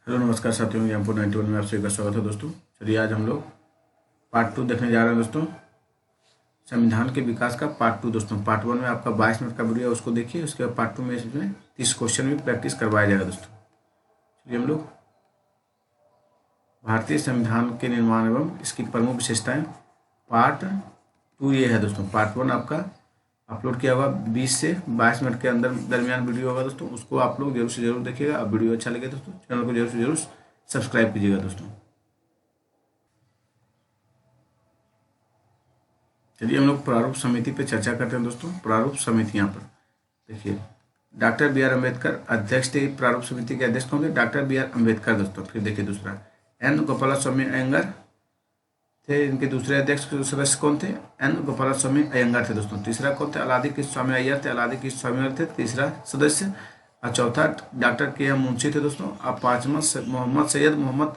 Hello नमस्कार साथियों, यहाँ पर 91 में आप सभी का स्वागत है दोस्तों। चलिए आज हम लोग पार्ट 2 देखने जा रहे हैं दोस्तों। संविधान के विकास का पार्ट 2 दोस्तों। पार्ट 1 में आपका 22 मिनट का वीडियो है, उसको देखिए। उसके बाद पार्ट 2 में इसमें 30 क्वेश्चन भी प्रैक्टिस करवाया जाएगा दोस्तों। चलिए हम लोग भारतीय संविधान के निर्माण एवं इसकी प्रमुख विशेषताएं पार्ट 2 ये है दोस्तों। पार्ट 1 आपका अपलोड किया होगा 20 से 22 मिनट के अंदर दरमियान वीडियो होगा दोस्तों। उसको आप लोग जरूर से जरूर देखिएगा। अब वीडियो अच्छा लगे दोस्तों चैनल को जरूर से जरूर सब्सक्राइब कीजिएगा दोस्तों। चलिए हम लोग प्रारूप समिति पे चर्चा करते हैं दोस्तों। प्रारूप समिति यहाँ पर देखिए, डॉक्टर बी आर अम्बेडकर अध्यक्ष थे। प्रारूप समिति के अध्यक्ष कौन थे? डॉक्टर बी आर अम्बेडकर दोस्तों। फिर देखिए दूसरा एन गोपालास्वामी अयंगार थे। इनके दूसरे अध्यक्ष सदस्य कौन थे? एन गोपालास्वामी अयंगार थे दोस्तों। तीसरा कौन थे? अलादी कृष्ण स्वामी अय्यर थे। अलादी कृष्ण स्वामी अय्यर थे तीसरा सदस्य। और चौथा डॉक्टर के एम मुंशी थे दोस्तों। और पांचवा मोहम्मद सैयद मोहम्मद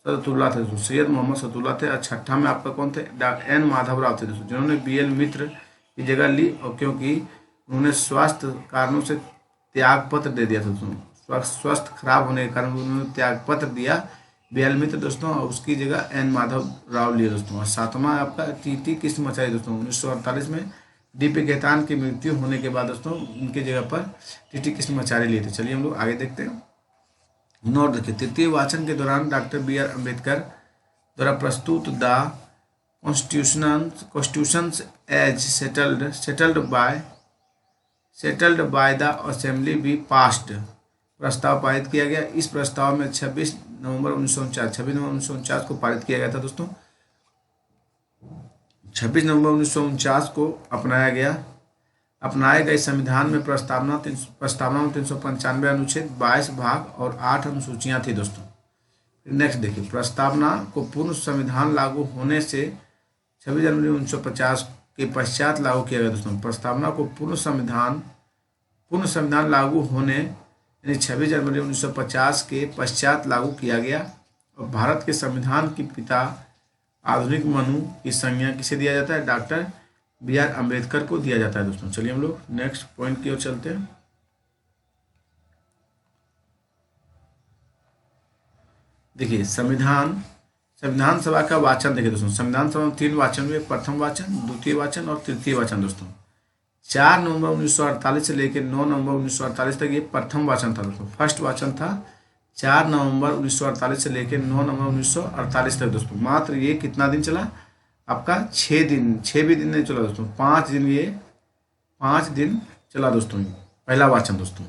सदतुल्ला थे दोस्तों। सैयद मोहम्मद सदतुल्ला थे। और छठा में आपका कौन थे? एन माधवराव थे दोस्तों, जिन्होंने बी एल मित्र की जगह ली, और क्योंकि उन्होंने स्वास्थ्य कारणों से त्याग पत्र दे दिया था दोस्तों। स्वास्थ्य खराब होने के कारण उन्होंने त्याग पत्र दिया बी एल मित्र दोस्तों, और उसकी जगह एन माधव राव लिए दोस्तों। और सातवां आपका टी कृष्णमाचारी दोस्तों। 1948 में डी पी खेतान की मृत्यु होने के बाद दोस्तों उनकी जगह पर टी कृष्णमाचारी लिए थे। चलिए हम लोग आगे देखते हैं। नोट देखिए, तृतीय वाचन के दौरान डॉक्टर बी आर अम्बेडकर द्वारा प्रस्तुत the constitutions as settled by the assembly be passed प्रस्ताव पारित किया गया। इस प्रस्ताव में 26 नवंबर 1949 को पारित किया गया था दोस्तों। 26 नवंबर 1949 को अपनाए गए संविधान में प्रस्तावना में 395 अनुच्छेद, 22 भाग और 8 अनुसूचियां थी दोस्तों। नेक्स्ट देखिए, प्रस्तावना को पूर्ण संविधान लागू होने से 26 जनवरी 1950 के पश्चात लागू किया गया दोस्तों। प्रस्तावना को पूर्ण संविधान लागू होने यानी 26 जनवरी 1950 के पश्चात लागू किया गया। और भारत के संविधान के पिता आधुनिक मनु की संज्ञा किसे दिया जाता है? डॉक्टर बी आर अम्बेडकर को दिया जाता है दोस्तों। चलिए हम लोग नेक्स्ट पॉइंट की ओर चलते हैं। देखिए संविधान सभा का वाचन देखिए दोस्तों। संविधान सभा में 3 वाचन हुए, प्रथम वाचन, द्वितीय वाचन और तृतीय वाचन दोस्तों। 4 नवंबर 1948 से लेकर 9 नवंबर 1948 तक ये प्रथम वाचन था दोस्तों। फर्स्ट वाचन था 4 नवंबर 1948 से लेकर 9 नवंबर 1948 तक दोस्तों। मात्र ये कितना दिन चला? आपका 6 भी दिन नहीं चला दोस्तों, 5 दिन चला दोस्तों ये पहला वाचन दोस्तों।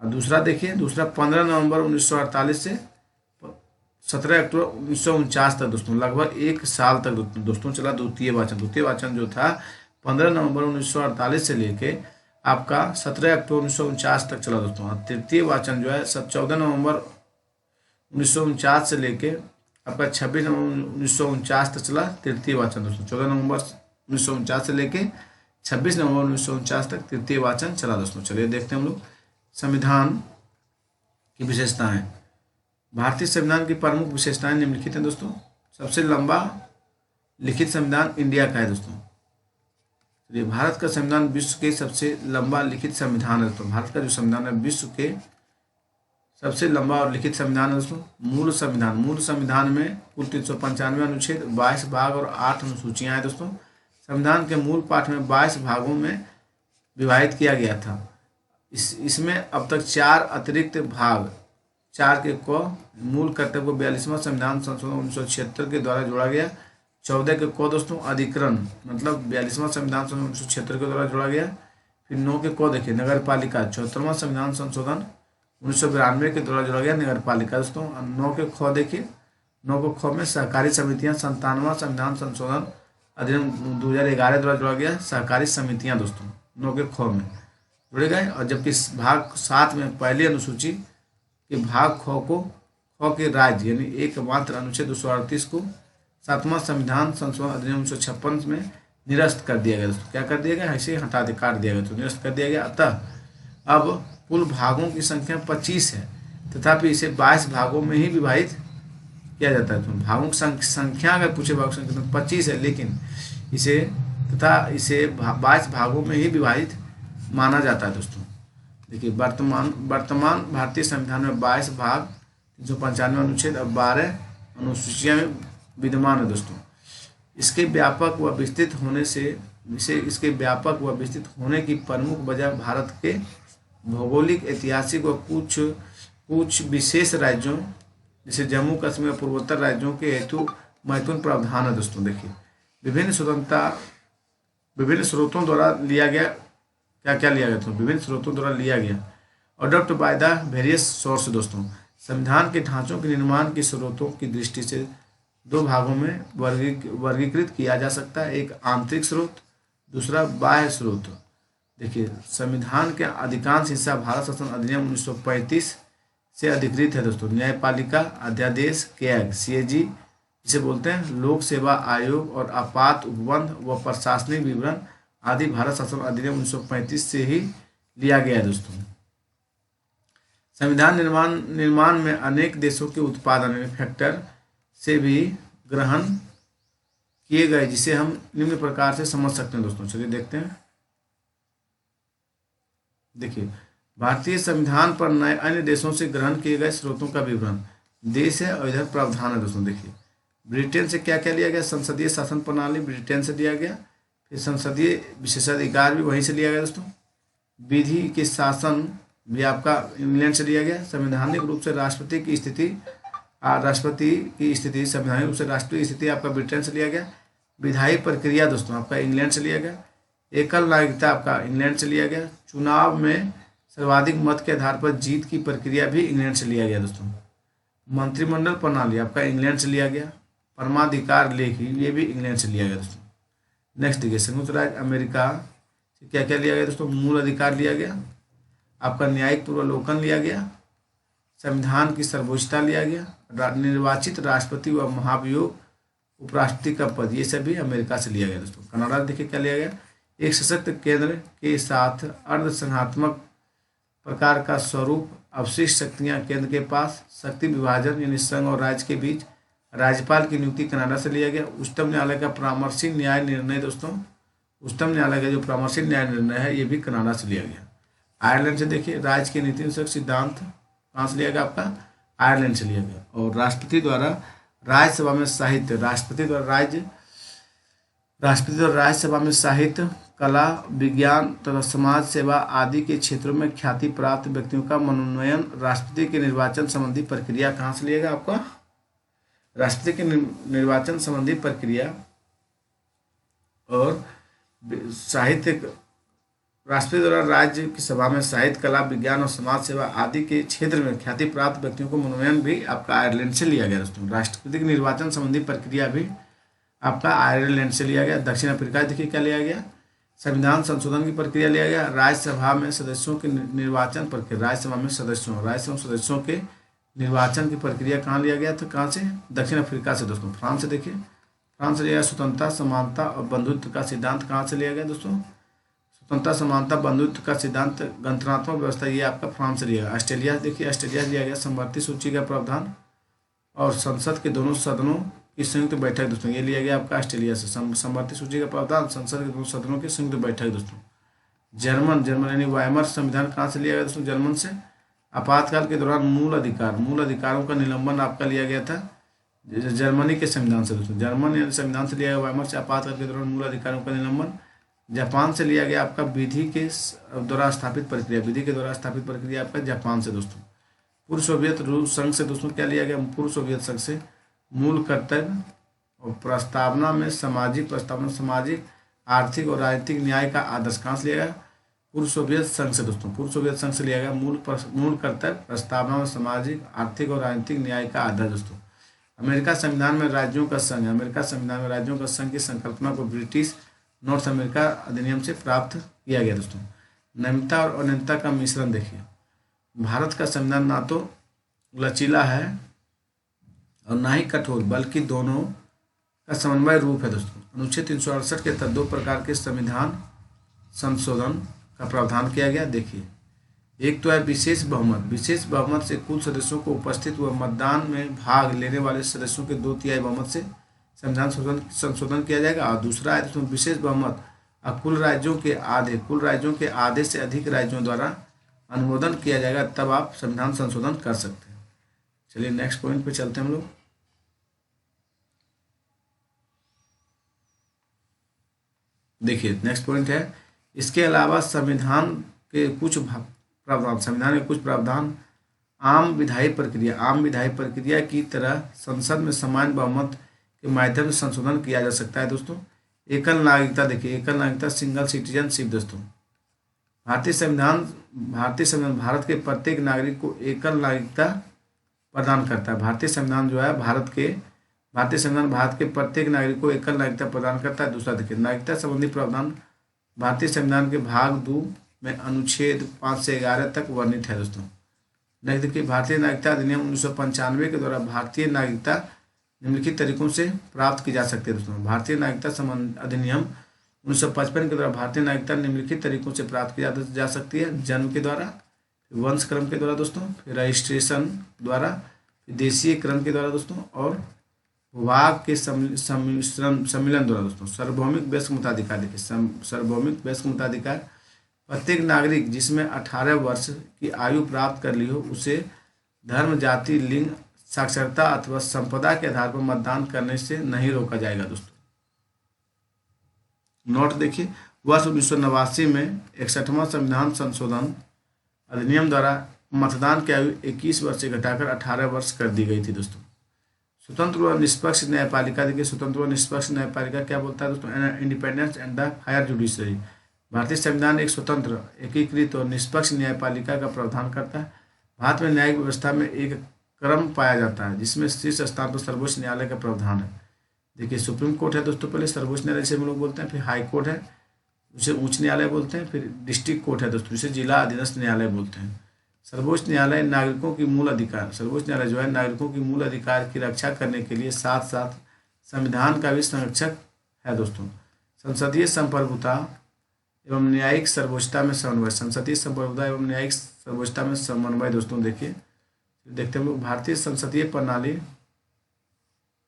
और दूसरा देखिए, दूसरा 15 नवंबर 1948 से 17 अक्टूबर 1949 तक दोस्तों, लगभग 1 साल तक दोस्तों चला द्वितीय वाचन। द्वितीय वाचन जो था 15 नवंबर 1948 से लेके आपका 17 अक्टूबर 1949 तक चला दोस्तों। और तृतीय वाचन जो है 14 नवंबर 1949 से लेके आपका 26 नवंबर 1949 तक चला तृतीय वाचन दोस्तों। 14 नवंबर 1949 से लेके 26 नवंबर 1949 तक तृतीय वाचन चला दोस्तों। चलिए देखते हैं हम लोग संविधान की विशेषताएं। भारतीय संविधान की प्रमुख विशेषताएं निम्नलिखित हैं दोस्तों। सबसे लंबा लिखित संविधान इंडिया का है दोस्तों। चलिए, भारत का संविधान विश्व के सबसे लंबा लिखित संविधान है दोस्तों। भारत का जो संविधान है विश्व के सबसे लंबा और लिखित संविधान है दोस्तों। मूल संविधान में कुल 395 अनुच्छेद, 22 भाग और 8 अनुसूचियां हैं दोस्तों। संविधान के मूल पाठ में 22 भागों में विभाजित किया गया था। इसमें अब तक 4 अतिरिक्त भाग, 4 के मूल कर्तव्य को 42वां संविधान संशोधन 1976 के द्वारा जोड़ा गया। 14 के दोस्तों अधिकरण, मतलब 42वां संविधान संशोधन 1976 के द्वारा जोड़ा गया। फिर 9 के देखिए नगर पालिका, 74वां संविधान संशोधन 1992 के द्वारा जोड़ा गया नगर पालिका दोस्तों। 9 के देखिए, 9 के में सहकारी समितियां, 97वां संविधान संशोधन अधिनियम 2011 द्वारा जोड़ा गया सहकारी समितियां दोस्तों। 9 के में जुड़े गए। और जबकि भाग 7 में पहली अनुसूची के भाग ख के राज्य यानी एकमात्र अनुच्छेद 238 को 7वां संविधान संशोधन अधिनियम 1956 में निरस्त कर दिया गया दोस्तों। क्या कर दिया गया? ऐसे काट दिया गया, तो निरस्त कर दिया गया। अतः अब कुल भागों की संख्या 25 है, तथापि इसे 22 भागों में ही विभाजित किया जाता है। तो भागों की संख्या अगर पूछे भागों की संख्या तो 25 है, लेकिन इसे 22 भागों में ही विभाजित माना जाता है दोस्तों। देखिए वर्तमान भारतीय संविधान में 22 भाग 395 अनुच्छेद और 12 अनुसूचियां विद्यमान है दोस्तों। इसके व्यापक व्यापक व विस्तृत होने की प्रमुख वजह भारत के भौगोलिक, ऐतिहासिक व कुछ विशेष राज्यों जैसे जम्मू कश्मीर और पूर्वोत्तर राज्यों के हेतु महत्वपूर्ण प्रावधान है दोस्तों। देखिए विभिन्न स्रोतों द्वारा लिया गया, क्या लिया गया, तो विभिन्न स्रोतों द्वारा लिया गया, adopt by the various source दोस्तों। संविधान के ढांचों के निर्माण के स्रोतों की दृष्टि से दो भागों में वर्गीकृत किया जा सकता है, एक आंतरिक स्रोत, दूसरा बाह्य स्रोत। देखिए संविधान के अधिकांश हिस्सा भारत शासन अधिनियम 1935 से अधिकृत है दोस्तों। न्यायपालिका अध्यादेश कैग CAG जिसे बोलते हैं, लोक सेवा आयोग और आपात उपबंध व प्रशासनिक विवरण आदि भारत शासन अधिनियम 1935 से ही लिया गया है दोस्तों। संविधान निर्माण में अनेक देशों के उत्पादन फैक्टर से भी ग्रहण किए गए, जिसे हम निम्न प्रकार से समझ सकते हैं दोस्तों। चलिए देखते हैं। देखिए भारतीय संविधान पर नए अन्य देशों से ग्रहण किए गए स्रोतों का विवरण देश है और इधर प्रावधान है दोस्तों। देखिए ब्रिटेन से क्या क्या लिया गया, संसदीय शासन प्रणाली ब्रिटेन से लिया गया, फिर संसदीय विशेषाधिकार भी वहीं से लिया गया दोस्तों। विधि के शासन भी आपका इंग्लैंड से लिया गया। संवैधानिक रूप से राष्ट्रपति की स्थिति संवैधानिक रूप से राष्ट्रीय स्थिति आपका ब्रिटेन से लिया गया। विधायी प्रक्रिया दोस्तों आपका इंग्लैंड से लिया गया। एकल नागरिकता आपका इंग्लैंड से लिया गया। चुनाव में सर्वाधिक मत के आधार पर जीत की प्रक्रिया भी इंग्लैंड से लिया गया दोस्तों। मंत्रिमंडल प्रणाली आपका इंग्लैंड से लिया गया। परमाधिकार लेख ये भी इंग्लैंड से लिया गया दोस्तों। नेक्स्ट देखिए संयुक्त राज्य अमेरिका से क्या क्या लिया गया दोस्तों। मूल अधिकार लिया गया, आपका न्यायिक पूर्वावलोकन लिया गया, संविधान की सर्वोच्चता लिया गया, निर्वाचित राष्ट्रपति व महाभियोग उपराष्ट्रपति का पद, ये सभी अमेरिका से लिया गया दोस्तों। कनाडा देखिए क्या लिया गया, एक सशक्त केंद्र के साथ अर्धसंघात्मक प्रकार का स्वरूप, अवशिष्ट शक्तियां केंद्र के पास, शक्ति विभाजन यानी संघ और राज्य के बीच, राज्यपाल की नियुक्ति कनाडा से लिया गया। उच्चतम न्यायालय का परामर्शी न्याय निर्णय दोस्तों, उच्चतम न्यायालय का जो परामर्शी न्याय निर्णय है ये भी कनाडा से लिया गया। आयरलैंड से देखिए राज्य के नीति अनुसार सिद्धांत कहाँ से लिया गया, आपका आयरलैंड से लिया गया। और राष्ट्रपति द्वारा राज्यसभा में साहित्य, राष्ट्रपति द्वारा राज्यसभा में साहित्य, कला, विज्ञान तथा समाज सेवा आदि के क्षेत्रों में ख्याति प्राप्त व्यक्तियों का मनोनयन, राष्ट्रपति के निर्वाचन संबंधी प्रक्रिया कहाँ से लिएगा, आपका राष्ट्रपति के निर्वाचन संबंधी प्रक्रिया और साहित्य, राष्ट्रपति द्वारा राज्य की सभा में साहित्य, कला, विज्ञान और समाज सेवा आदि के क्षेत्र में ख्याति प्राप्त व्यक्तियों को मनोनयन भी आपका आयरलैंड से लिया गया दोस्तों। राष्ट्रपति के निर्वाचन संबंधी प्रक्रिया भी आपका आयरलैंड से लिया गया। दक्षिण अफ्रीका देखिए क्या लिया गया, संविधान संशोधन की प्रक्रिया लिया गया। राज्यसभा में सदस्यों के निर्वाचन प्रक्रिया, राज्यसभा में सदस्यों के निर्वाचन की प्रक्रिया कहाँ लिया गया था, कहाँ से, दक्षिण अफ्रीका से दोस्तों। फ्रांस से देखिए, फ्रांस से लिया गया। स्वतंत्रता, समानता और बंधुत्व का सिद्धांत कहाँ से लिया गया दोस्तों, स्वतंत्रता, समानता, बंधुत्व का सिद्धांत, गणतंत्रात्मक व्यवस्था, ये आपका फ्रांस से लिया गया। ऑस्ट्रेलिया देखिए, ऑस्ट्रेलिया से लिया गया समवर्ती सूची का प्रावधान और संसद के दोनों सदनों की संयुक्त बैठक दोस्तों, ये लिया गया आपका ऑस्ट्रेलिया से। समवर्ती सूची का प्रावधान, संसद के दोनों सदनों की संयुक्त बैठक दोस्तों। जर्मन यानी वाइमर संविधान कहाँ से लिया गया दोस्तों, जर्मन से। आपातकाल के दौरान मूल अधिकारों का निलंबन आपका लिया गया था जर्मनी के संविधान से दोस्तों। जर्मन संविधान से लिया गया वाइमर से आपातकाल के दौरान मूल अधिकारों का निलंबन। जापान से लिया गया आपका विधि के द्वारा स्थापित प्रक्रिया आपका जापान से दोस्तों। पूर्व सोवियत रूस संघ से दोस्तों क्या लिया गया, पूर्व सोवियत संघ से मूल कर्तव्य और प्रस्तावना में सामाजिक, आर्थिक और राजनीतिक न्याय का आदर्श कहाँ से लिया गया, पूर्व सोवियत संघ से दोस्तों। पूर्व सोवियत संघ से लिया गया मूल कर्तव्य, प्रस्तावना में सामाजिक, आर्थिक और राजनीतिक न्याय का आदर्श दोस्तों। अमेरिका संविधान में राज्यों का संघ, अमेरिका संविधान में राज्यों का संघ की संकल्पना को ब्रिटिश नॉर्थ अमेरिका अधिनियम से प्राप्त किया गया दोस्तों। नम्यता और अनन्यता का मिश्रण देखिए, भारत का संविधान ना तो लचीला है और ना ही कठोर, बल्कि दोनों का समन्वय रूप है दोस्तों। अनुच्छेद 368 के तहत दो प्रकार के संविधान संशोधन का प्रावधान किया गया। देखिए, एक तो है विशेष बहुमत से कुल सदस्यों को उपस्थित व मतदान में भाग लेने वाले सदस्यों के 2/3 बहुमत से संविधान संशोधन किया जाएगा। और दूसरा है दोस्तों विशेष बहुमत, कुल राज्यों के आधे से अधिक राज्यों द्वारा अनुमोदन किया जाएगा तब आप संविधान संशोधन कर सकते हैं। चलिए नेक्स्ट पॉइंट पे चलते हैं हम लोग। देखिए नेक्स्ट पॉइंट है, इसके अलावा संविधान के कुछ प्रावधान, संविधान के कुछ प्रावधान आम विधायी प्रक्रिया की तरह संसद में सामान्य बहुमत के माध्यम से संशोधन किया जा सकता है दोस्तों। एकल नागरिकता, देखिए एकल नागरिकता, सिंगल सिटीजनशिप दोस्तों। भारतीय संविधान भारत के प्रत्येक नागरिक को एकल नागरिकता प्रदान करता है। भारतीय संविधान जो है भारतीय संविधान भारत के प्रत्येक नागरिक को एकल नागरिकता प्रदान करता है। दूसरा देखिए, नागरिकता संबंधी प्रावधान भारतीय संविधान के भाग 2 में अनुच्छेद 5 से 11 तक वर्णित है दोस्तों। नेक्स्ट देखिए, भारतीय नागरिकता अधिनियम 1995 के द्वारा भारतीय नागरिकता निम्नलिखित तरीकों से प्राप्त की जा सकती है दोस्तों। भारतीय नागरिकता संबंध अधिनियम 1955 के द्वारा भारतीय नागरिकता निम्नलिखित तरीकों से प्राप्त की जा सकती है। जन्म के द्वारा, वंश क्रम के द्वारा दोस्तों, फिर रजिस्ट्रेशन द्वारा, फिर देशीय क्रम के द्वारा दोस्तों, और विभाग के सम्मिलन द्वारा दोस्तों। सार्वभौमिक वयस्क मताधिकार, देखिए सार्वभौमिक वयस्क मताधिकार, प्रत्येक नागरिक जिसमें 18 वर्ष की आयु प्राप्त कर ली हो उसे धर्म, जाति, लिंग, साक्षरता अथवा संपदा के आधार पर मतदान करने से नहीं रोका जाएगा दोस्तों। नोट देखिए, वर्ष 1989 में 61वां संविधान संशोधन अधिनियम द्वारा मतदान की आयु 21 वर्ष से घटाकर 18 वर्ष कर दी गई थी दोस्तों। स्वतंत्र व निष्पक्ष न्यायपालिका, देखिए स्वतंत्र व निष्पक्ष न्यायपालिका क्या बोलता है दोस्तों? Independence and the higher judiciary. भारतीय संविधान एक स्वतंत्र, एकीकृत और निष्पक्ष न्यायपालिका का प्रावधान करता है। भारत में न्यायिक व्यवस्था में एक क्रम पाया जाता है जिसमें शीर्ष स्थान पर सर्वोच्च न्यायालय का प्रावधान है। देखिए सुप्रीम कोर्ट है दोस्तों, पहले सर्वोच्च न्यायालय से हम लोग बोलते हैं, फिर हाई कोर्ट है उसे उच्च न्यायालय बोलते हैं, फिर डिस्ट्रिक्ट कोर्ट है दोस्तों जिसे जिला अधीनस्थ न्यायालय बोलते हैं। सर्वोच्च न्यायालय नागरिकों की मूल अधिकार, सर्वोच्च न्यायालय जो है नागरिकों की मूल अधिकार की रक्षा करने के लिए साथ साथ संविधान का भी संरक्षक है दोस्तों। संसदीय संप्रभुता एवं न्यायिक सर्वोच्चता में समन्वय, संसदीय संप्रभुता एवं न्यायिक सर्वोच्चता में समन्वय दोस्तों। देखिए देखते हैं हम लोग, भारतीय संसदीय प्रणाली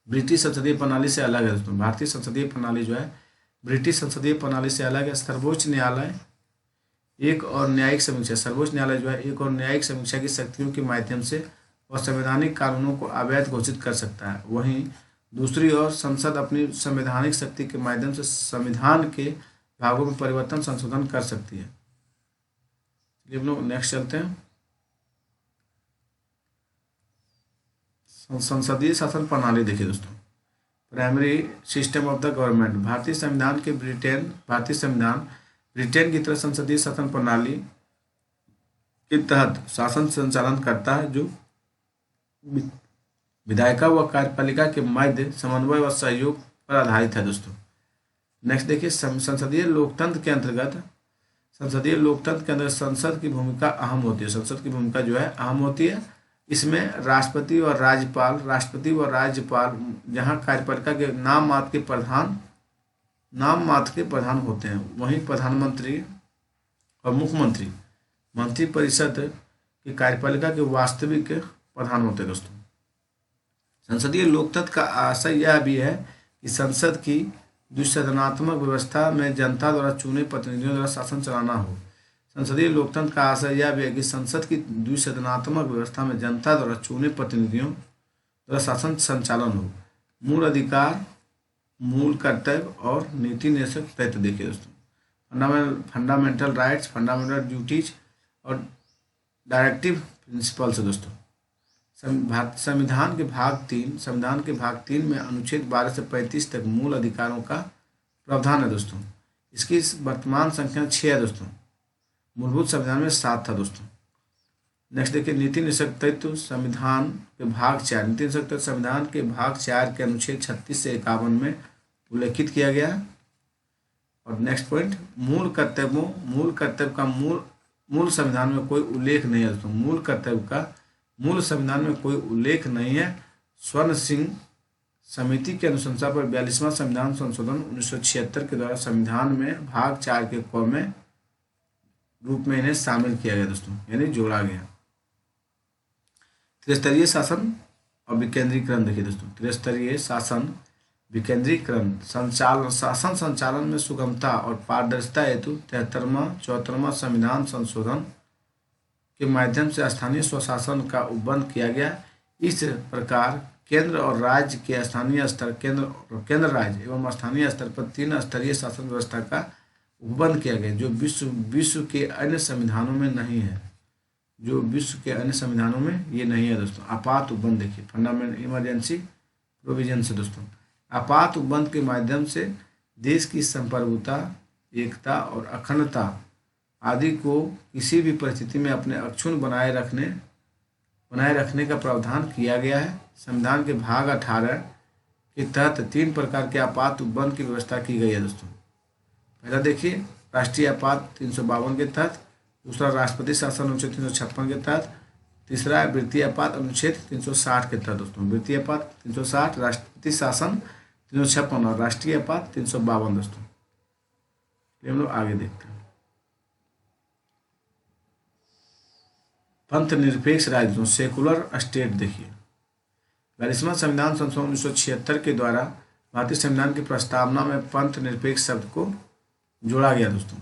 ब्रिटिश संसदीय प्रणाली से अलग है दोस्तों। भारतीय संसदीय प्रणाली जो है ब्रिटिश संसदीय प्रणाली से अलग है। सर्वोच्च न्यायालय एक और न्यायिक समीक्षा, सर्वोच्च न्यायालय जो है एक और न्यायिक समीक्षा की शक्तियों के माध्यम से और संवैधानिक कानूनों को अवैध घोषित कर सकता है। वहीं दूसरी ओर संसद अपनी संवैधानिक शक्ति के माध्यम से संविधान के भागों में परिवर्तन संशोधन कर सकती है। चलिए हम लोग नेक्स्ट चलते हैं। संसदीय शासन प्रणाली देखिए दोस्तों, primary system of the government. भारतीय संविधान ब्रिटेन की तरह संसदीय शासन प्रणाली के तहत शासन संचालन करता है जो विधायिका व कार्यपालिका के मध्य समन्वय व सहयोग पर आधारित है दोस्तों। नेक्स्ट देखिए, संसदीय लोकतंत्र के अंतर्गत संसद की भूमिका अहम होती है। संसद की भूमिका जो है अहम होती है। इसमें राष्ट्रपति व राज्यपाल जहां कार्यपालिका के नाम मात्र के प्रधान होते हैं, वहीं प्रधानमंत्री और मुख्यमंत्री मंत्रिपरिषद की कार्यपालिका के वास्तविक प्रधान होते हैं दोस्तों। संसदीय लोकतंत्र का आशय यह भी है कि संसद की द्विसदनात्मक व्यवस्था में जनता द्वारा चुने प्रतिनिधियों द्वारा शासन चलाना हो। संसदीय लोकतंत्र का आशय यह भी है कि संसद की द्विसदनात्मक व्यवस्था में जनता द्वारा चुने प्रतिनिधियों द्वारा शासन संचालन हो। मूल अधिकार, मूल कर्तव्य और नीति निर्देशक तत्व देखिए दोस्तों। फंडामेंटल राइट्स, फंडामेंटल ड्यूटीज और डायरेक्टिव प्रिंसिपल्स दोस्तों। संविधान के भाग 3 में अनुच्छेद 12 से 35 तक मूल अधिकारों का प्रावधान है दोस्तों। इसकी वर्तमान संख्या 6 है दोस्तों। मूलभूत संविधान में 7 था दोस्तों। नेक्स्ट देखिए, नीति निषेध तत्व संविधान के भाग 4, नीति निषेध तत्व संविधान के भाग 4 के अनुच्छेद 36 से 51 में उल्लेखित किया गया है। और नेक्स्ट पॉइंट, मूल कर्तव्य का मूल संविधान में कोई उल्लेख नहीं है दोस्तों। मूल कर्तव्य का मूल संविधान में कोई उल्लेख नहीं है। स्वर्ण सिंह समिति की अनुशंसा पर 42वां संविधान संशोधन 1976 के द्वारा संविधान में भाग 4 के क में रूप में इन्हें शामिल किया गया दोस्तों, यानी जोड़ा गया। त्रिस्तरीय शासन और विकेंद्रीकरण देखिए दोस्तों। त्रिस्तरीय शासन विकेंद्रीकरण शासन संचालन में सुगमता और पारदर्शिता हेतु 73वां 74वां संविधान संशोधन के माध्यम से स्थानीय स्वशासन का उपबंध किया गया। इस प्रकार केंद्र और राज्य के स्थानीय स्तर केंद्र राज्य एवं स्थानीय स्तर पर 3 स्तरीय शासन व्यवस्था का उपबंध किया गया, जो विश्व के अन्य संविधानों में नहीं है, जो विश्व के अन्य संविधानों में ये नहीं है दोस्तों। आपात उपबंध देखिए, फंडामेंटल इमरजेंसी प्रोविजन से दोस्तों, आपात उपबंध के माध्यम से देश की संप्रभुता, एकता और अखंडता आदि को किसी भी परिस्थिति में अपने अक्षुण्ण बनाए रखने का प्रावधान किया गया है। संविधान के भाग 18 के तहत 3 प्रकार के आपात उपबंध की व्यवस्था की गई है दोस्तों। पहला देखिए राष्ट्रीय आपात 352 के तहत, दूसरा राष्ट्रपति शासन अनुच्छेद 356 के तहत, तीसरा वृत्तीय आपात अनुच्छेद 360 के तहत दोस्तों। वृत्तीय आपात 360, राष्ट्रपति शासन 356 और राष्ट्रीय आपात 352 दोस्तों। हम लोग आगे देखते हैं। पंथ निरपेक्ष राज्यों, सेकुलर स्टेट देखिए, 42वां संविधान संशोधन 1976 के द्वारा भारतीय संविधान की प्रस्तावना में पंथ निरपेक्ष शब्द को जोड़ा गया दोस्तों।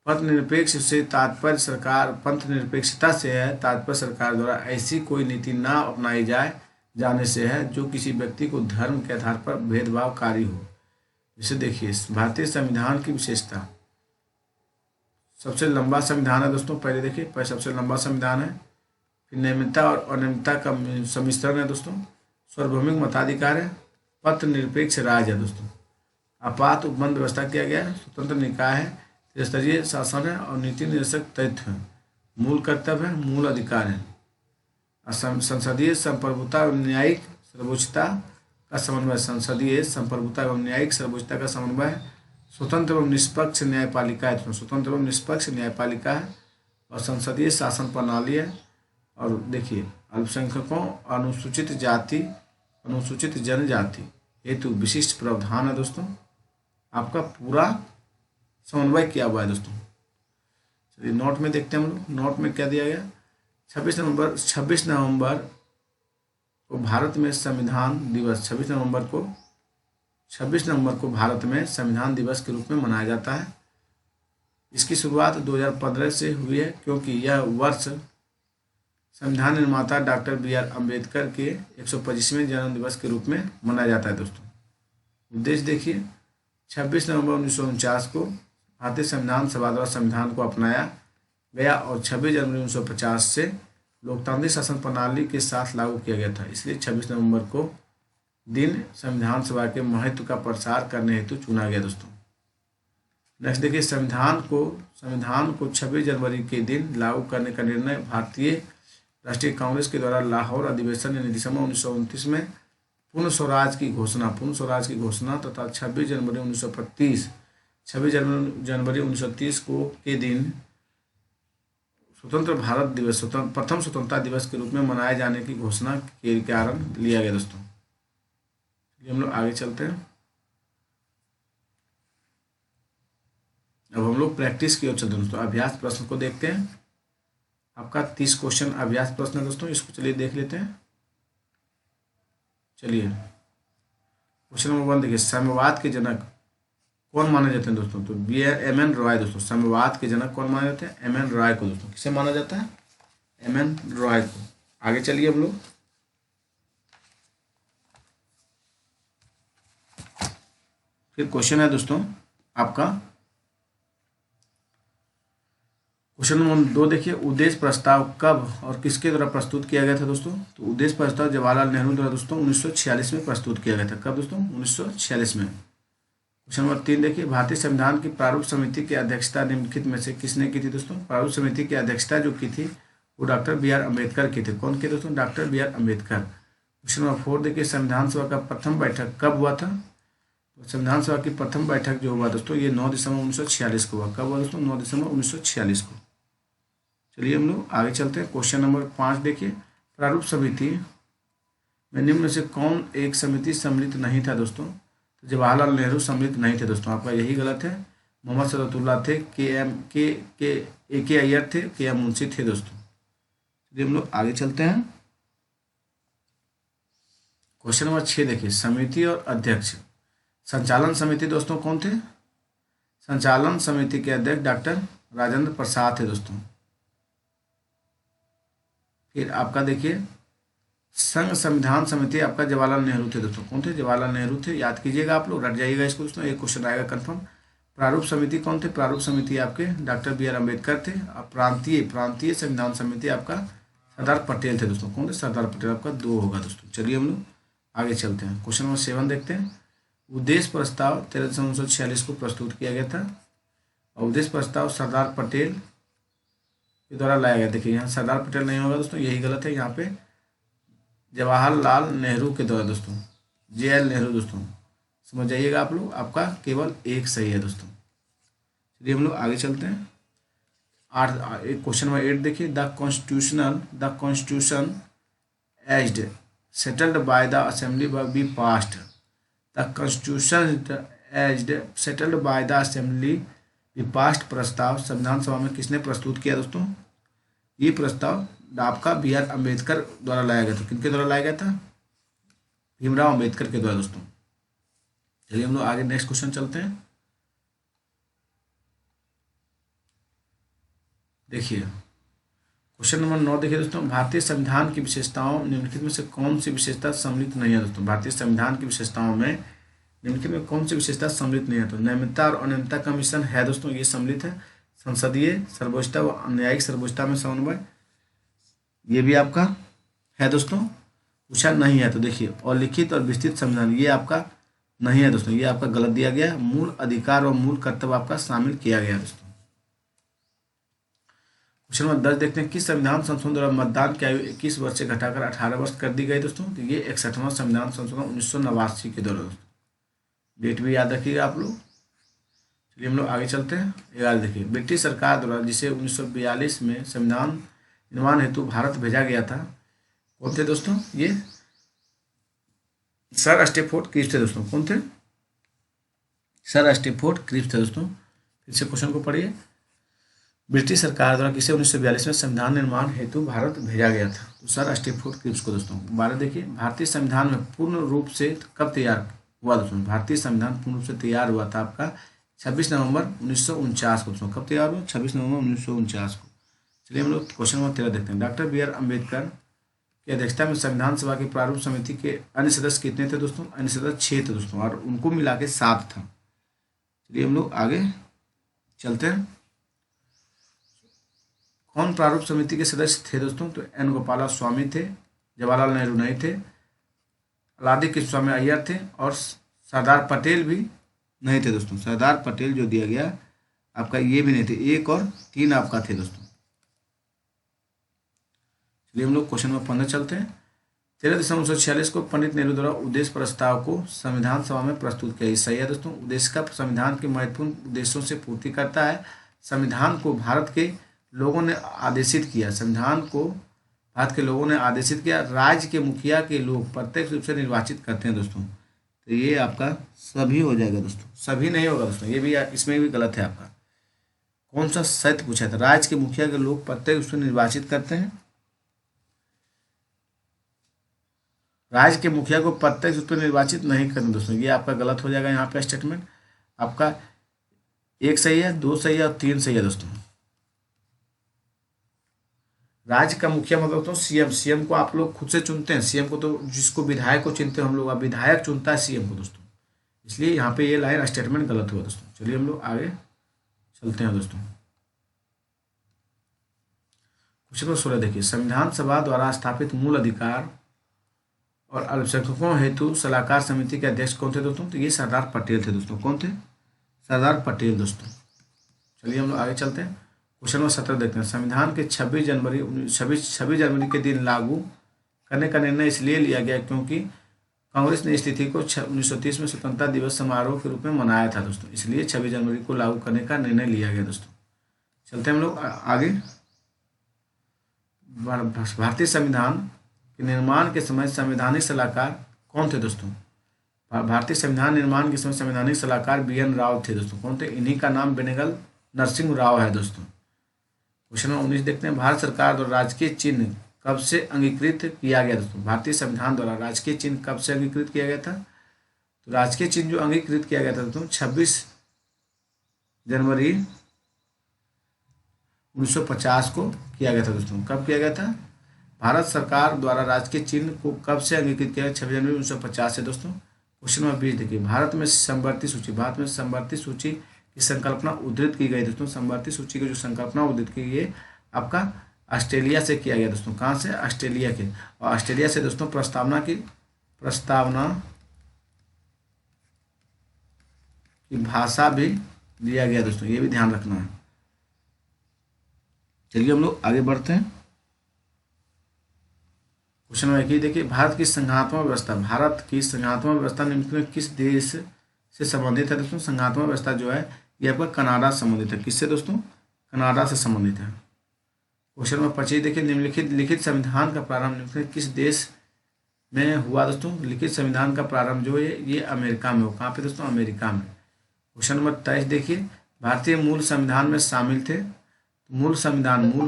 पंथ निरपेक्ष से तात्पर्य सरकार, पंथ निरपेक्षता से है तात्पर्य सरकार द्वारा ऐसी कोई नीति ना अपनाई जाने से है जो किसी व्यक्ति को धर्म के आधार पर भेदभावकारी हो। जैसे देखिए भारतीय संविधान की विशेषता, सबसे लंबा संविधान है दोस्तों। पहले देखिए सबसे लंबा संविधान है, फिर नियमितता और अनियमितता का सम्मिश्रण है दोस्तों, सार्वभौमिक मताधिकार है, पंथ निरपेक्ष राज है दोस्तों, आपात उपबंध व्यवस्था किया गया है, स्वतंत्र निकाय है, त्रिस्तरीय शासन है और नीति निर्देशक तथ्य है, मूल कर्तव्य है, मूल अधिकार है, संसदीय संप्रभुता एवं न्यायिक सर्वोच्चता का समन्वय, संसदीय संप्रभुता एवं न्यायिक सर्वोच्चता का समन्वय, स्वतंत्र एवं निष्पक्ष न्यायपालिका है, स्वतंत्र एवं निष्पक्ष न्यायपालिका है और संसदीय शासन प्रणाली है। और देखिए अल्पसंख्यकों, अनुसूचित जाति, अनुसूचित जनजाति हेतु विशिष्ट प्रावधान है दोस्तों। आपका पूरा समन्वय किया हुआ है दोस्तों। चलिए नोट में देखते हैं हम लोग, नोट में क्या दिया गया। 26 नवंबर को भारत में संविधान दिवस, 26 नवंबर को भारत में संविधान दिवस के रूप में मनाया जाता है। इसकी शुरुआत 2015 से हुई है क्योंकि यह वर्ष संविधान निर्माता डॉक्टर बी.आर. अम्बेडकर के 125वें जन्म दिवस के रूप में मनाया जाता है दोस्तों। उद्देश्य देखिए 26 नवंबर 1949 को भारतीय संविधान सभा द्वारा संविधान को अपनाया गया और 26 जनवरी 1950 से लोकतांत्रिक शासन प्रणाली के साथ लागू किया गया था। इसलिए 26 नवंबर को दिन संविधान सभा के महत्व का प्रसार करने हेतु चुना गया दोस्तों। नेक्स्ट देखिए संविधान को 26 जनवरी के दिन लागू करने का निर्णय भारतीय राष्ट्रीय कांग्रेस के द्वारा लाहौर अधिवेशन यानी दिसंबर 1929 में पूर्ण स्वराज की घोषणा तथा 26 जनवरी 1930 को के दिन स्वतंत्र भारत दिवस, प्रथम स्वतंत्रता दिवस के रूप में मनाए जाने की घोषणा के कारण लिया गया दोस्तों। हम लोग आगे चलते हैं। अब हम लोग प्रैक्टिस की ओर चलते हैं दोस्तों। अभ्यास प्रश्न को देखते हैं। आपका 30 क्वेश्चन अभ्यास प्रश्न है दोस्तों, इसको चलिए देख लेते हैं। चलिए क्वेश्चन नंबर 1 देखिए, साम्यवाद के जनक कौन माने जाते हैं दोस्तों? तो एम.एन. रॉय दोस्तों। साम्यवाद के जनक कौन माने जाते हैं? एम.एन. रॉय को दोस्तों। किसे माना जाता है? एम.एन. रॉय को। आगे चलिए हम लोग। फिर क्वेश्चन है दोस्तों आपका क्वेश्चन नंबर 2 देखिए, उद्देश्य प्रस्ताव कब और किसके द्वारा प्रस्तुत किया गया था दोस्तों? तो उद्देश्य प्रस्ताव जवाहरलाल नेहरू द्वारा दोस्तों 1946 में प्रस्तुत किया गया था। कब दोस्तों? 1946 में। क्वेश्चन नंबर 3 देखिए, भारतीय संविधान की प्रारूप समिति की अध्यक्षता निम्नलिखित में से किसने की थी दोस्तों? प्रारूप समिति की अध्यक्षता जो की थी वो डॉक्टर बी.आर. अम्बेडकर की थे। कौन के दोस्तों? Doctor B R. Ambedkar. Question number 4 देखिए, संविधान सभा का प्रथम बैठक कब हुआ था? तो संविधान सभा की प्रथम बैठक जो हुआ दोस्तों ये 9 दिसंबर 1946 को हुआ। कब हुआ दोस्तों? 9 दिसंबर 1946 को। चलिए हम लोग आगे चलते हैं। क्वेश्चन नंबर 5 देखिए, प्रारूप समिति में निम्न में से कौन एक समिति सम्मिलित नहीं था दोस्तों? तो जवाहरलाल नेहरू सम्मिलित नहीं थे दोस्तों। आपका यही गलत है। मोहम्मद सदतुल्लाह थे, के अय्यर थे, के.एम. मुंशी थे दोस्तों। चलिए हम लोग आगे चलते हैं। क्वेश्चन नंबर 6 देखिए, समिति और अध्यक्ष। संचालन समिति दोस्तों कौन थे? संचालन समिति के अध्यक्ष डॉक्टर राजेंद्र प्रसाद थे दोस्तों। फिर आपका देखिए संघ संविधान समिति आपका जवाहरलाल नेहरू थे दोस्तों। कौन थे? जवाहरलाल नेहरू थे। याद कीजिएगा आप लोग, रट जाइएगा इसको दोस्तों, एक क्वेश्चन आएगा कंफर्म। प्रारूप समिति कौन थे? प्रारूप समिति आपके डॉक्टर बी आर अम्बेडकर थे। अब प्रांतीय संविधान समिति आपका सरदार पटेल थे दोस्तों। कौन थे? सरदार पटेल। आपका 2 होगा दोस्तों। चलिए हम लोग आगे चलते हैं, क्वेश्चन नंबर 7 देखते हैं। उद्देश्य प्रस्ताव 13 को प्रस्तुत किया गया था और उद्देश्य प्रस्ताव सरदार पटेल के द्वारा लाया गया। देखिए यहाँ सरदार पटेल नहीं होगा दोस्तों, यही गलत है। यहाँ पे जवाहरलाल नेहरू के द्वारा दोस्तों, JL नेहरू दोस्तों, समझ जाइएगा आप लोग, आपका केवल एक सही है दोस्तों। चलिए हम लोग आगे चलते हैं। क्वेश्चन नंबर 8 देखिए। The constitution as settled by the assembly be passed. The constitution as settled by the assembly be passed प्रस्ताव संविधान सभा में किसने प्रस्तुत किया दोस्तों? ये प्रस्ताव आपका BR अम्बेडकर द्वारा लाया गया था। किनके द्वारा लाया गया था? भीमराव अम्बेडकर के द्वारा दोस्तों। चलिए हम लोग आगे नेक्स्ट क्वेश्चन चलते हैं। देखिए क्वेश्चन नंबर 9 देखिए दोस्तों। भारतीय संविधान की विशेषताओं निम्नलिखित में से कौन सी विशेषता सम्मिलित नहीं है दोस्तों? भारतीय संविधान की विशेषताओं में निम्नलिखित में कौन सी विशेषता सम्मिलित नहीं है? तो नियमितता और अनियमितता का मिश्रण है दोस्तों, ये सम्मिलित है। संसदीय सर्वोच्चता व न्यायिक सर्वोच्चता में समन्वय, ये भी आपका है दोस्तों। पूछा नहीं है तो देखिए, और लिखित और विस्तृत संविधान, ये आपका नहीं है दोस्तों, ये आपका गलत दिया गया। मूल अधिकार और मूल कर्तव्य आपका शामिल किया गया दोस्तों। क्वेश्चन नंबर 10 देखते हैं। किस संविधान संशोधन द्वारा मतदान की आयु 21 वर्ष से घटाकर 18 वर्ष कर दी गई दोस्तों? तो ये 61वां संविधान संशोधन 1989 के द्वारा दोस्तों। डेट भी याद रखिएगा आप लोग। चलिए हम लोग आगे चलते हैं। 11 देखिए। ब्रिटिश सरकार द्वारा जिसे 1942 में संविधान निर्माण हेतु भारत भेजा गया था, कौन थे दोस्तों? ये सर स्टैफोर्ड क्रिप्स थे दोस्तों। कौन थे? सर स्टैफोर्ड क्रिप्स थे दोस्तों। फिर से क्वेश्चन को पढ़िए। ब्रिटिश सरकार द्वारा किसे 1942 में संविधान निर्माण हेतु भारत भेजा गया था? तो सर स्टैफोर्ड क्रिप्स को दोस्तों। 12 देखिए। भारतीय संविधान में पूर्ण रूप से कब तैयार हुआ दोस्तों? भारतीय संविधान पूर्ण रूप से तैयार हुआ था आपका 26 नवंबर 1949 को दोस्तों। कब तैयार हुआ? 26 नवंबर 1949 को। चलिए हम लोग क्वेश्चन नंबर 13 देखते हैं। डॉक्टर BR अम्बेडकर की अध्यक्षता में संविधान सभा की प्रारूप समिति के अन्य सदस्य कितने थे दोस्तों? अन्य सदस्य 6 थे दोस्तों, और उनको मिला के 7 था। चलिए हम लोग आगे चलते हैं। कौन प्रारूप समिति के सदस्य थे दोस्तों? तो N गोपाला स्वामी थे, जवाहरलाल नेहरू नहीं थे, अलादी कृष्णस्वामी अय्यर थे, और सरदार पटेल भी नहीं थे दोस्तों। सरदार पटेल जो दिया गया आपका, ये भी नहीं थे। 1 और 3 आपका थे दोस्तों। चलिए हम लोग क्वेश्चन नंबर 15 चलते हैं। 13 दिसंबर 1946 को पंडित नेहरू द्वारा उद्देश्य प्रस्ताव को संविधान सभा में प्रस्तुत किया। सही है दोस्तों। उद्देश्य का संविधान के महत्वपूर्ण उद्देश्यों से पूर्ति करता है। संविधान को भारत के लोगों ने आदेशित किया। संविधान को भारत के लोगों ने आदेशित किया। राज्य के मुखिया के लोग प्रत्यक्ष रूप से निर्वाचित करते हैं दोस्तों। तो ये आपका सभी हो जाएगा दोस्तों, सभी नहीं होगा दोस्तों, ये भी इसमें भी गलत है आपका। कौन सा सत्य पूछा था? राज्य के मुखिया के लोग प्रत्यक्ष रूप से निर्वाचित करते हैं। राज्य के मुखिया को प्रत्यक्ष रूप से निर्वाचित नहीं करते दोस्तों, ये आपका गलत हो जाएगा। यहाँ पे स्टेटमेंट आपका 1 सही है, 2 सही है और 3 सही है दोस्तों। राज्य का मुखिया मतलब दोस्तों CM को आप लोग खुद से चुनते हैं। CM को तो जिसको विधायक को चुनते हैं हम लोग, अब विधायक चुनता है CM को दोस्तों, इसलिए यहाँ पे ये लाइन स्टेटमेंट गलत हुआ दोस्तों। चलिए हम लोग आगे चलते हैं दोस्तों। क्वेश्चन नंबर 16 देखिए। संविधान सभा द्वारा स्थापित मूल अधिकार और अल्पसंख्यकों हेतु सलाहकार समिति के अध्यक्ष कौन थे दोस्तों? तो ये सरदार पटेल थे दोस्तों। कौन थे? सरदार पटेल दोस्तों। चलिए हम लोग आगे चलते हैं। क्वेश्चन नंबर 17 देखते हैं। संविधान के 26 जनवरी के दिन लागू करने का निर्णय इसलिए लिया गया क्योंकि कांग्रेस ने इस तिथि को 1930 में स्वतंत्रता दिवस समारोह के रूप में मनाया था दोस्तों, इसलिए 26 जनवरी को लागू करने का निर्णय लिया गया दोस्तों। चलते हैं हम लोग आगे। भारतीय संविधान के निर्माण के समय संवैधानिक सलाहकार कौन थे दोस्तों? भारतीय संविधान निर्माण के समय संवैधानिक सलाहकार BN राव थे दोस्तों। कौन थे? इन्हीं का नाम बेनेगल नरसिंह राव है दोस्तों। क्वेश्चन नंबर 19 देखते हैं। भारत सरकार द्वारा राजकीय चिन्ह कब से अंगीकृत किया गया दोस्तों? भारतीय संविधान द्वारा राजकीय चिन्ह कब से अंगीकृत किया गया था? तो राजकीय चिन्ह जो अंगीकृत किया गया था दोस्तों 26 जनवरी 1950 को किया गया था दोस्तों। कब किया गया था? भारत सरकार द्वारा राजकीय चिन्ह को कब से अंगीकृत किया? 26 जनवरी 1950 से दोस्तों। क्वेश्चन नंबर 20 देखिए, भारत में समवर्ती सूची की संकल्पना उद्धृत की गई दोस्तों। समवर्ती सूची की जो संकल्पना उद्धृत की गई आपका ऑस्ट्रेलिया से किया गया दोस्तों। कहाँ से? ऑस्ट्रेलिया के। और ऑस्ट्रेलिया से दोस्तों प्रस्तावना की भाषा भी लिया गया दोस्तों, ये भी ध्यान रखना है। चलिए हम लोग आगे बढ़ते हैं। क्वेश्चन नंबर 21 देखिए, भारत की संघात्मक व्यवस्था निम्नलिखित में किस देश से संबंधित है दोस्तों? संघात्मक व्यवस्था जो है ये आपका कनाडा से संबंधित है। किससे दोस्तों? कनाडा से संबंधित है। क्वेश्चन नंबर 25 देखिए, निम्नलिखित लिखित संविधान का प्रारंभ निम्नलिखित किस देश में हुआ दोस्तों? लिखित संविधान का प्रारंभ जो है ये अमेरिका में हो। कहाँ पे दोस्तों? अमेरिका में। क्वेश्चन नंबर 23 देखिए, भारतीय मूल संविधान में शामिल थे। मूल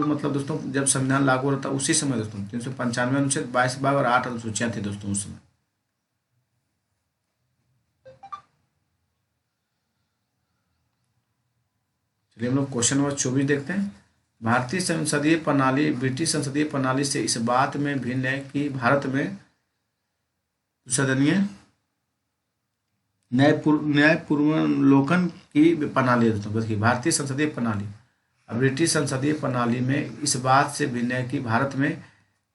मतलब दोस्तों जब संविधान लागू हो रहा था उसी समय दोस्तों 395 अनुच्छेद 22 भाग और 8 अनुसूचियां थी दोस्तों उस समय। चलिए हम लोग क्वेश्चन नंबर 24 देखते हैं। भारतीय संसदीय प्रणाली ब्रिटिश संसदीय प्रणाली से इस बात में भिन्न है कि भारत में सदनीय न्यायपूर्वलोकन की प्रणाली है दोस्तों। देखिए भारतीय संसदीय प्रणाली ब्रिटिश संसदीय प्रणाली में इस बात से भिन्न है कि भारत में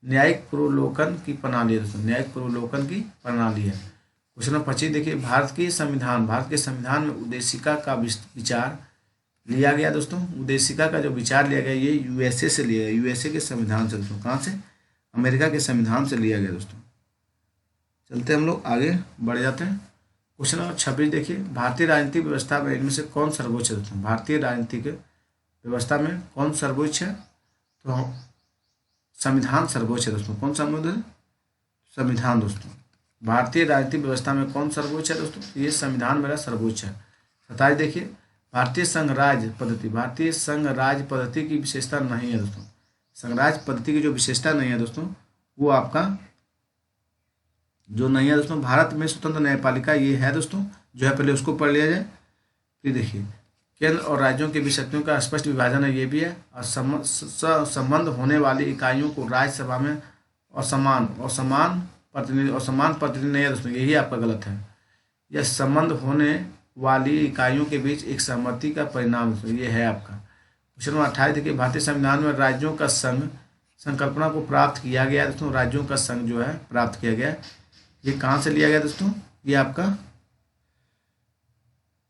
न्यायिक पूर्वलोकन की प्रणाली है दोस्तों। न्यायिक पूर्वलोकन की प्रणाली है। क्वेश्चन नंबर 25 देखिए, भारत के संविधान में उद्देशिका का विचार लिया गया दोस्तों। उद्देशिका का जो विचार लिया गया ये यूएसए से लिया गया, यूएसए के संविधान से दोस्तों। कहाँ से? अमेरिका के संविधान से लिया गया दोस्तों। चलते हम लोग आगे बढ़ जाते हैं। क्वेश्चन नंबर 26 देखिए, भारतीय राजनीतिक व्यवस्था में इनमें से कौन सर्वोच्च है दोस्तों? भारतीय राजनीतिक व्यवस्था में कौन सर्वोच्च है? तो संविधान सर्वोच्च है दोस्तों। कौन सा मुद्दा? संविधान दोस्तों। भारतीय राजनीतिक व्यवस्था में कौन सर्वोच्च है दोस्तों? ये संविधान मेरा सर्वोच्च है। 27 देखिए, भारतीय संघ राज्य पद्धति की विशेषता नहीं है दोस्तों। संघ राज्य पद्धति की जो विशेषता नहीं है दोस्तों वो आपका जो नहीं है दोस्तों, भारत में स्वतंत्र न्यायपालिका ये है दोस्तों जो है। पहले उसको पढ़ लिया जाए। फिर देखिए, केंद्र और राज्यों के बीच शक्तियों का स्पष्ट विभाजन है, ये भी है। और संबंध होने वाली इकाइयों को राज्यसभा में असमान प्रतिनिधि नहीं है दोस्तों, यही आपका गलत है। यह संबंध होने वाली इकाइयों के बीच एक सहमति का परिणाम दोस्तों, ये है आपका। क्वेश्चन नंबर 28 देखिए, भारतीय संविधान में राज्यों का संघ संकल्पना को प्राप्त किया गया दोस्तों। राज्यों का संघ जो है प्राप्त किया गया, ये कहाँ से लिया गया दोस्तों? ये आपका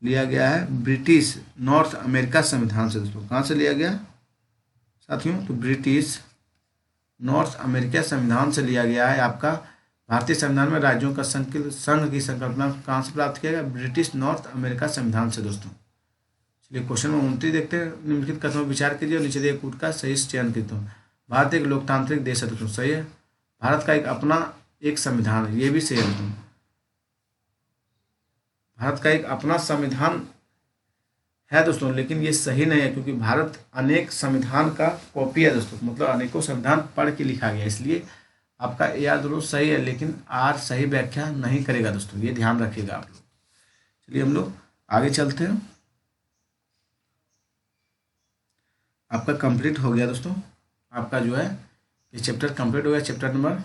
लिया गया है ब्रिटिश नॉर्थ अमेरिका संविधान से दोस्तों। कहाँ से लिया गया साथियों? तो ब्रिटिश नॉर्थ अमेरिका संविधान से लिया गया है आपका। भारतीय संविधान में राज्यों का संघ की संकल्पना कहाँ से प्राप्त किया गया? ब्रिटिश नॉर्थ अमेरिका संविधान से दोस्तों। चलिए क्वेश्चन नंबर 29 देखते हैं। निम्नलिखित कथनों पर विचार कीजिए और नीचे दिए कूट का सही चयन कीजिए। भारत एक लोकतांत्रिक देश है दोस्तों, सही है। भारत का एक संविधान है, ये भी सही है दोस्तों। भारत का एक अपना संविधान है दोस्तों, लेकिन ये सही नहीं है क्योंकि भारत अनेक संविधान का कॉपी है दोस्तों। मतलब अनेकों संविधान पढ़ के लिखा गया, इसलिए आपका याद दोनों सही है लेकिन आर सही व्याख्या नहीं करेगा दोस्तों, ये ध्यान रखिएगा आप लोग। चलिए हम लोग आगे चलते हैं। आपका कंप्लीट हो गया दोस्तों, आपका जो है ये चैप्टर कंप्लीट हो गया। चैप्टर नंबर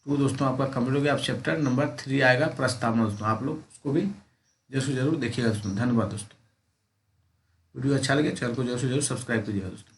2 दोस्तों आपका कंप्लीट हो गया। अब चैप्टर नंबर 3 आएगा प्रस्तावना दोस्तों, आप लोग उसको भी जरूर देखिएगा दोस्तों। धन्यवाद दोस्तों। वीडियो अच्छा लगे चैनल को जरूर से जरूर सब्सक्राइब कीजिएगा दोस्तों।